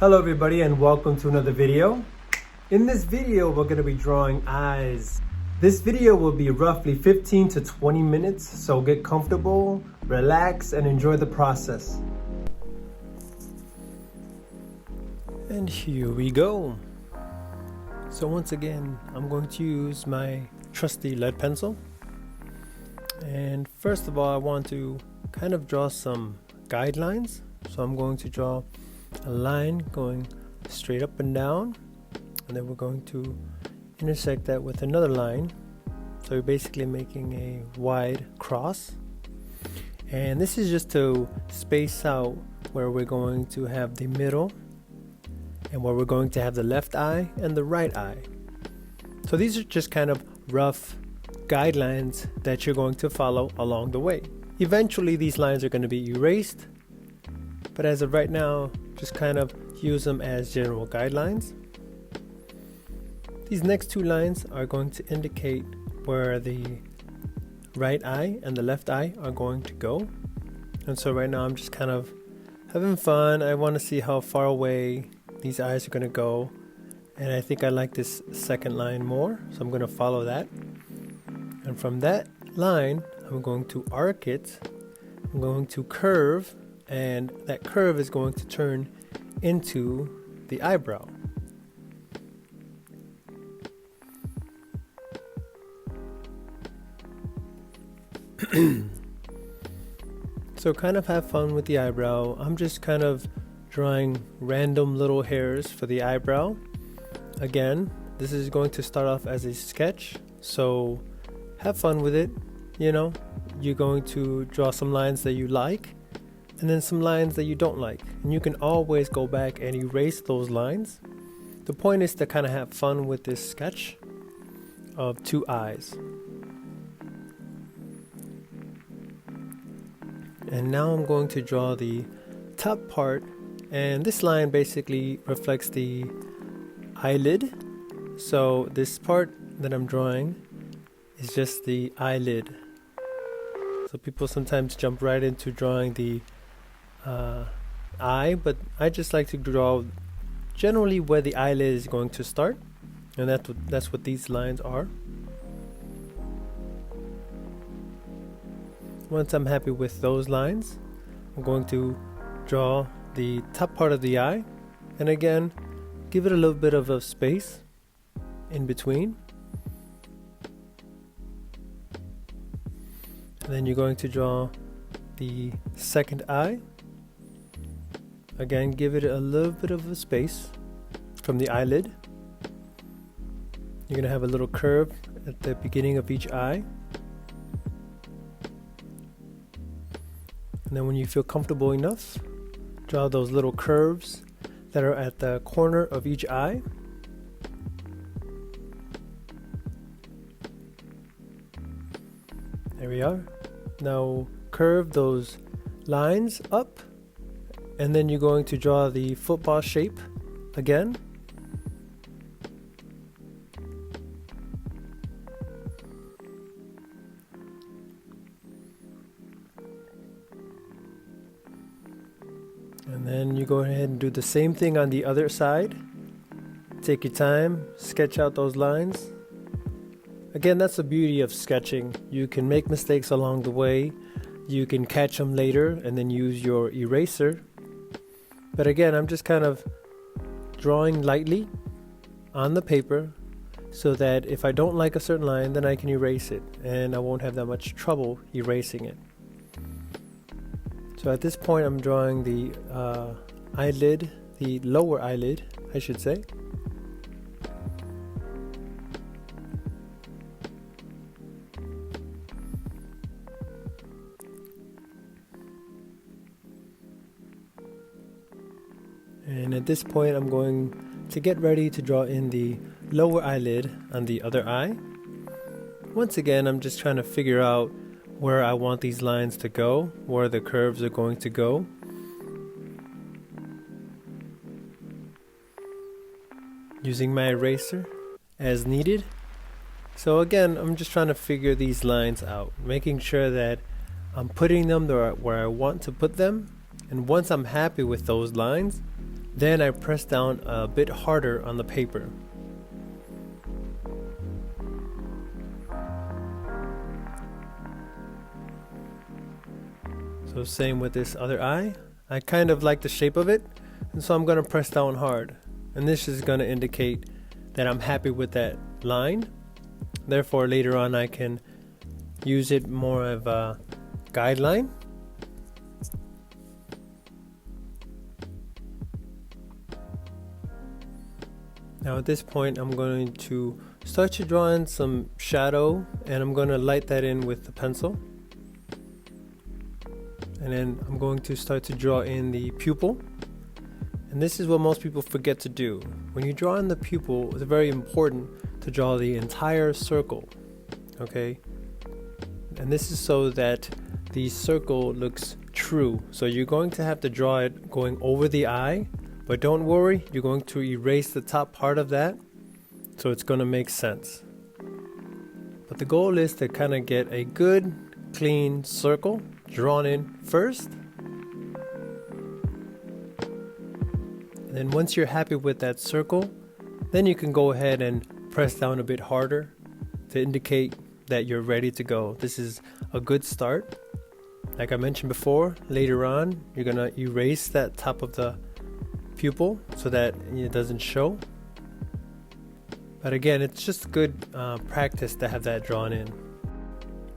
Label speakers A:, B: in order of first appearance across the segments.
A: Hello everybody and welcome to another video. In this video we're going to be drawing eyes. This video will be roughly 15 to 20 minutes, so get comfortable, relax, and enjoy the process. And here we go. So once again, I'm going to use my trusty lead pencil. And first of all, I want to kind of draw some guidelines. So I'm going to draw a line going straight up and down, and then we're going to intersect that with another line. So we're basically making a wide cross, and this is just to space out where we're going to have the middle and where we're going to have the left eye and the right eye. So these are just kind of rough guidelines that you're going to follow along the way. Eventually these lines are going to be erased, but as of right now, just kind of use them as general guidelines. These next two lines are going to indicate where the right eye and the left eye are going to go. And so right now I'm just kind of having fun. I want to see how far away these eyes are going to go. And I think I like this second line more, so I'm going to follow that. And from that line, I'm going to arc it. I'm going to curve, and that curve is going to turn into the eyebrow. So kind of have fun with the eyebrow. I'm just kind of drawing random little hairs for the eyebrow. Again, this is going to start off as a sketch, so have fun with it. You know, you're going to draw some lines that you like and then some lines that you don't like, and you can always go back and erase those lines. The point is to kind of have fun with this sketch of two eyes. And now I'm going to draw the top part, and this line basically reflects the eyelid. So this part that I'm drawing is just the eyelid. So people sometimes jump right into drawing the eye, but I just like to draw generally where the eyelid is going to start, and that's what these lines are. Once I'm happy with those lines, I'm going to draw the top part of the eye, and again give it a little bit of a space in between. And then you're going to draw the second eye. Again, give it a little bit of a space from the eyelid. You're going to have a little curve at the beginning of each eye. And then when you feel comfortable enough, draw those little curves that are at the corner of each eye. There we are. Now curve those lines up, and then you're going to draw the football shape again. And then you go ahead and do the same thing on the other side. Take your time, sketch out those lines. Again, that's the beauty of sketching. You can make mistakes along the way. You can catch them later and then use your eraser. But again, I'm just kind of drawing lightly on the paper so that if I don't like a certain line, then I can erase it and I won't have that much trouble erasing it. So at this point, I'm drawing the eyelid, the lower eyelid, I should say. And at this point, I'm going to get ready to draw in the lower eyelid on the other eye. Once again, I'm just trying to figure out where I want these lines to go, where the curves are going to go. Using my eraser as needed. So again, I'm just trying to figure these lines out, making sure that I'm putting them where I want to put them. And once I'm happy with those lines, Then I press down a bit harder on the paper. So same with this other eye. I kind of like the shape of it, and so I'm going to press down hard. And this is going to indicate that I'm happy with that line. Therefore, later on I can use it more of a guideline. Now at this point I'm going to start to draw in some shadow, and I'm going to light that in with the pencil. And then I'm going to start to draw in the pupil. And this is what most people forget to do. When you draw in the pupil, it's very important to draw the entire circle. Okay? And this is so that the circle looks true. So you're going to have to draw it going over the eye, but don't worry, you're going to erase the top part of that, so it's going to make sense. But the goal is to kind of get a good, clean circle drawn in first. And then once you're happy with that circle, then you can go ahead and press down a bit harder to indicate that you're ready to go. This is a good start. Like I mentioned before, later on you're gonna erase that top of the pupil so that it doesn't show. But again, it's just good practice to have that drawn in.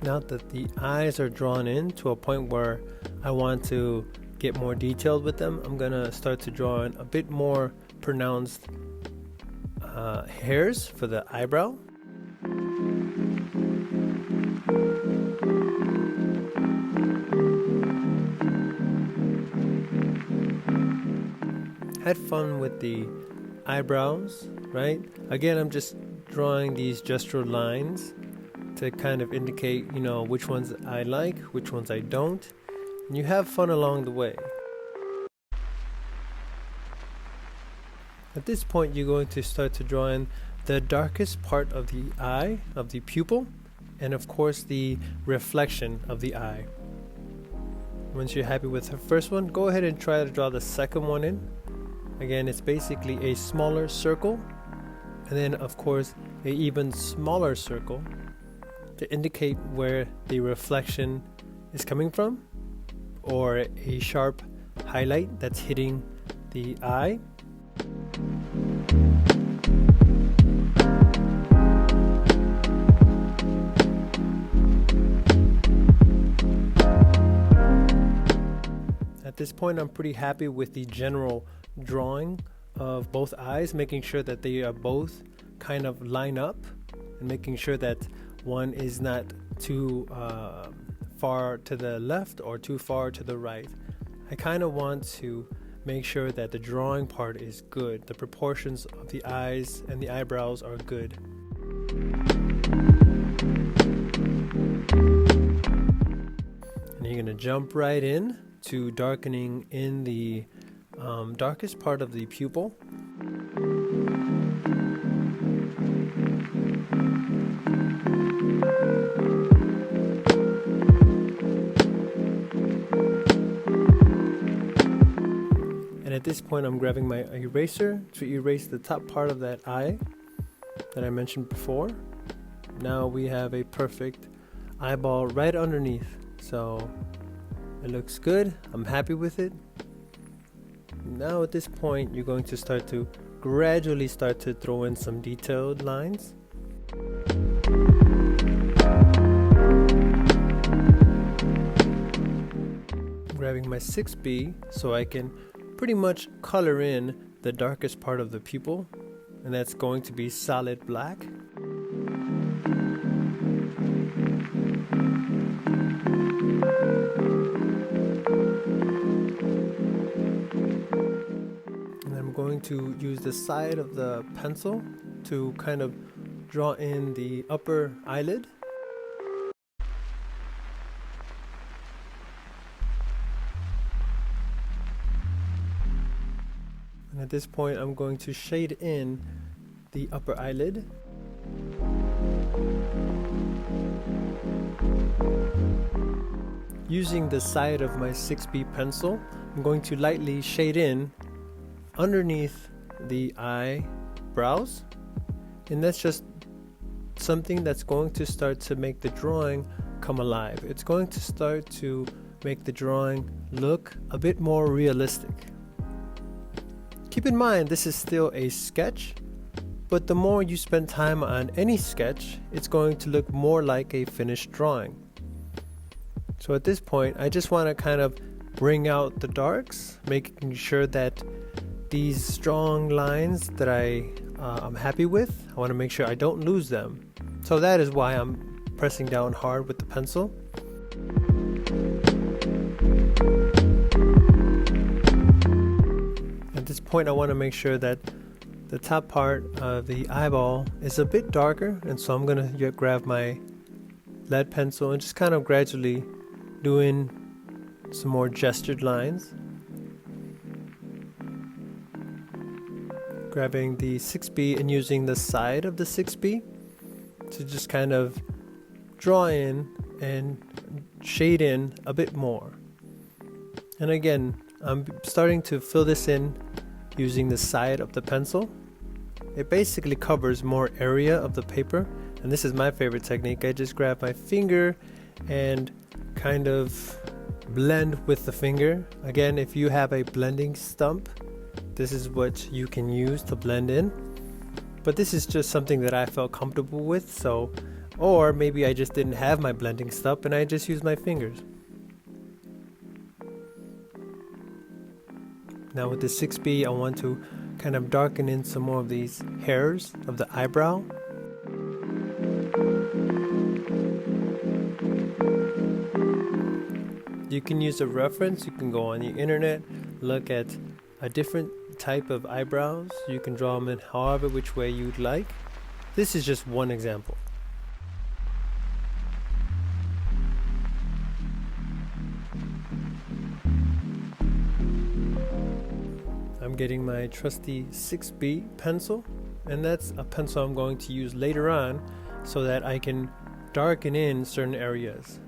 A: Now that the eyes are drawn in to a point where I want to get more detailed with them, I'm gonna start to draw in a bit more pronounced hairs for the eyebrow. Had fun with the eyebrows, right? Again, I'm just drawing these gestural lines to kind of indicate, which ones I like, which ones I don't. And you have fun along the way. At this point, you're going to start to draw in the darkest part of the eye, of the pupil, and of course the reflection of the eye. Once you're happy with the first one, go ahead and try to draw the second one in. Again, it's basically a smaller circle, and then of course an even smaller circle to indicate where the reflection is coming from, or a sharp highlight that's hitting the eye. At this point, I'm pretty happy with the general drawing of both eyes, making sure that they are both kind of line up and making sure that one is not too far to the left or too far to the right. I kind of want to make sure that the drawing part is good. The proportions of the eyes and the eyebrows are good. And you're going to jump right in to darkening in the darkest part of the pupil. And at this point, I'm grabbing my eraser to erase the top part of that eye that I mentioned before. Now we have a perfect eyeball right underneath. So it looks good. I'm happy with it. Now at this point, you're going to start to gradually start to throw in some detailed lines. I'm grabbing my 6B so I can pretty much color in the darkest part of the pupil, and that's going to be solid black. Going to use the side of the pencil to kind of draw in the upper eyelid. And at this point, I'm going to shade in the upper eyelid. Using the side of my 6B pencil, I'm going to lightly shade in underneath the eyebrows, and that's just something that's going to start to make the drawing come alive. It's going to start to make the drawing look a bit more realistic. Keep in mind, this is still a sketch, but the more you spend time on any sketch, it's going to look more like a finished drawing. So at this point, I just want to kind of bring out the darks, making sure that these strong lines that I'm happy with, I want to make sure I don't lose them. So that is why I'm pressing down hard with the pencil. At this point, I want to make sure that the top part of the eyeball is a bit darker, and so I'm going to grab my lead pencil and just kind of gradually doing some more gestured lines. Grabbing the 6B and using the side of the 6B to just kind of draw in and shade in a bit more. And again, I'm starting to fill this in using the side of the pencil. It basically covers more area of the paper, and this is my favorite technique. I just grab my finger and kind of blend with the finger. Again, if you have a blending stump, this is what you can use to blend in, but this is just something that I felt comfortable with. So, or maybe I just didn't have my blending stump and I just used my fingers. Now with the 6B, I want to kind of darken in some more of these hairs of the eyebrow. You can use a reference. You can go on the internet, look at a different type of eyebrows. You can draw them in however which way you'd like. This is just one example. I'm getting my trusty 6B pencil, and that's a pencil I'm going to use later on so that I can darken in certain areas.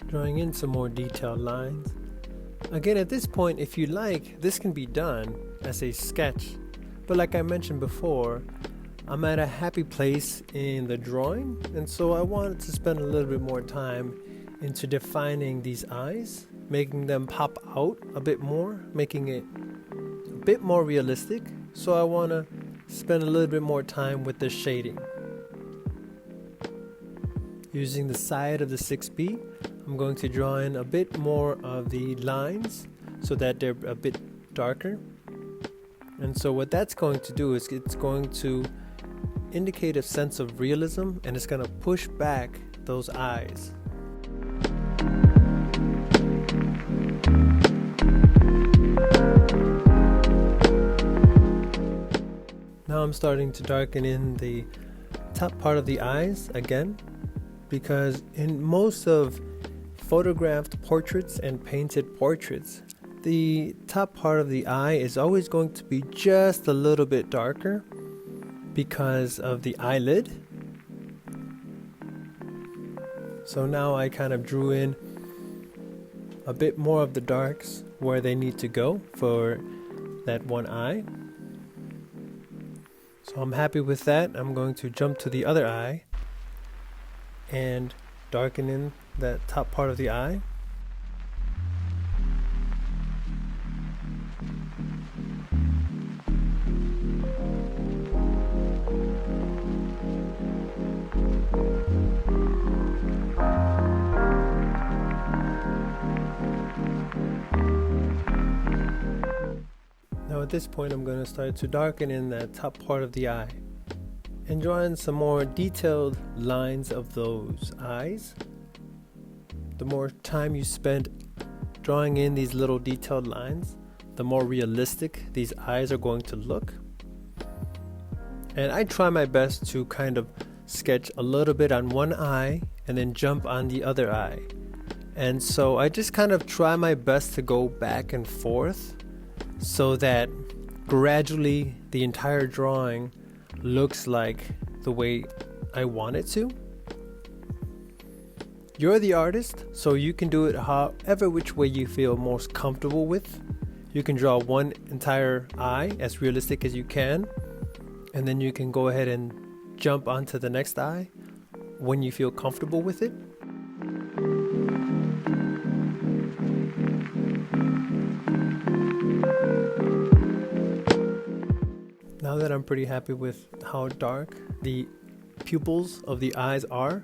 A: Drawing in some more detailed lines. Again, at this point, if you like, this can be done as a sketch, but like I mentioned before, I'm at a happy place in the drawing, and so I wanted to spend a little bit more time into defining these eyes, making them pop out a bit more, making it a bit more realistic. So I want to spend a little bit more time with the shading. Using the side of the 6B, I'm going to draw in a bit more of the lines so that they're a bit darker. And so what that's going to do is it's going to indicate a sense of realism, and it's going to push back those eyes. Now I'm starting to darken in the top part of the eyes again, because in most of photographed portraits and painted portraits, the top part of the eye is always going to be just a little bit darker because of the eyelid. So now I kind of drew in a bit more of the darks where they need to go for that one eye. So I'm happy with that. I'm going to jump to the other eye and darken in that top part of the eye. Now at this point, I'm going to start to darken in that top part of the eye and draw in some more detailed lines of those eyes. the more time you spend drawing in these little detailed lines, the more realistic these eyes are going to look. And I try my best to kind of sketch a little bit on one eye and then jump on the other eye. And so I just kind of try my best to go back and forth so that gradually the entire drawing looks like the way I want it to. You're the artist, so you can do it however which way you feel most comfortable with. You can draw one entire eye as realistic as you can, and then you can go ahead and jump onto the next eye when you feel comfortable with it. Now that I'm pretty happy with how dark the pupils of the eyes are,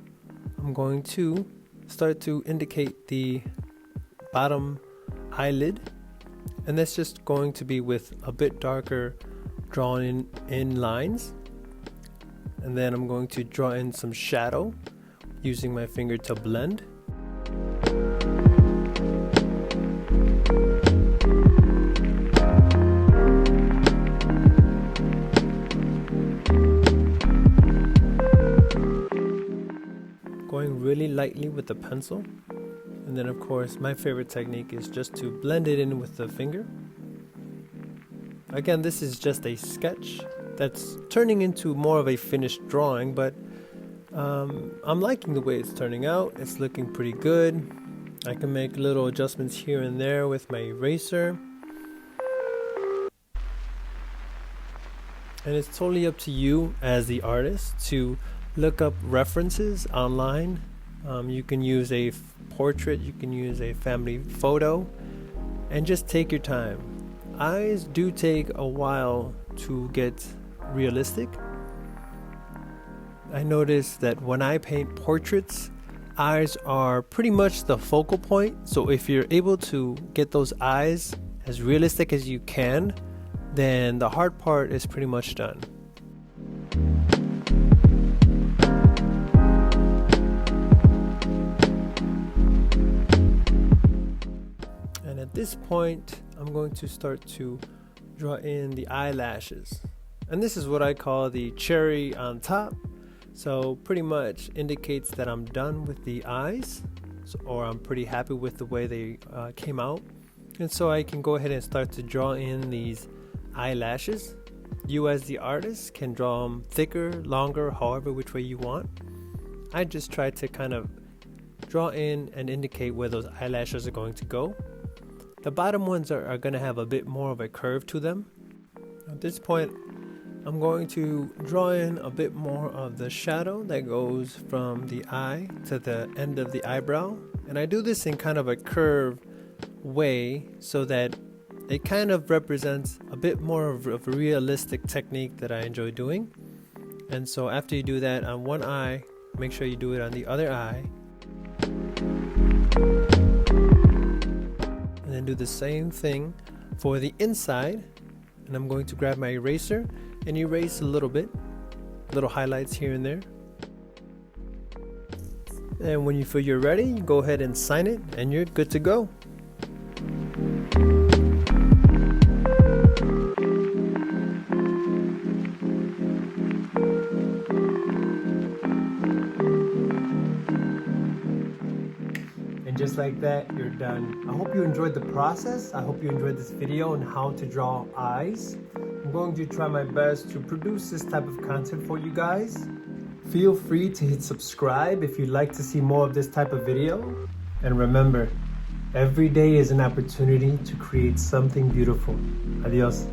A: I'm going to start to indicate the bottom eyelid, and that's just going to be with a bit darker drawn in lines. And then I'm going to draw in some shadow using my finger to blend. Going really lightly with the pencil. And then of course my favorite technique is just to blend it in with the finger. Again, this is just a sketch that's turning into more of a finished drawing, but I'm liking the way it's turning out. It's looking pretty good. I can make little adjustments here and there with my eraser. And it's totally up to you as the artist to look up references online. You can use a portrait, you can use a family photo, and just take your time. Eyes do take a while to get realistic. I notice that when I paint portraits, eyes are pretty much the focal point. So if you're able to get those eyes as realistic as you can, then the hard part is pretty much done. And at this point, I'm going to start to draw in the eyelashes. And this is what I call the cherry on top. So pretty much indicates that I'm done with the eyes, or I'm pretty happy with the way they came out. And so I can go ahead and start to draw in these eyelashes. You as the artist can draw them thicker, longer, however which way you want. I just try to kind of draw in and indicate where those eyelashes are going to go. The bottom ones are going to have a bit more of a curve to them. At this point, I'm going to draw in a bit more of the shadow that goes from the eye to the end of the eyebrow. And I do this in kind of a curved way so that it kind of represents a bit more of a realistic technique that I enjoy doing. And so after you do that on one eye, make sure you do it on the other eye. And then do the same thing for the inside. And I'm going to grab my eraser and erase a little bit, little highlights here and there. And when you feel you're ready, you go ahead and sign it and you're good to go. And just like that, you're done. I hope you enjoyed the process. I hope you enjoyed this video on how to draw eyes. I'm going to try my best to produce this type of content for you guys. Feel free to hit subscribe if you'd like to see more of this type of video. And remember, every day is an opportunity to create something beautiful. Adios.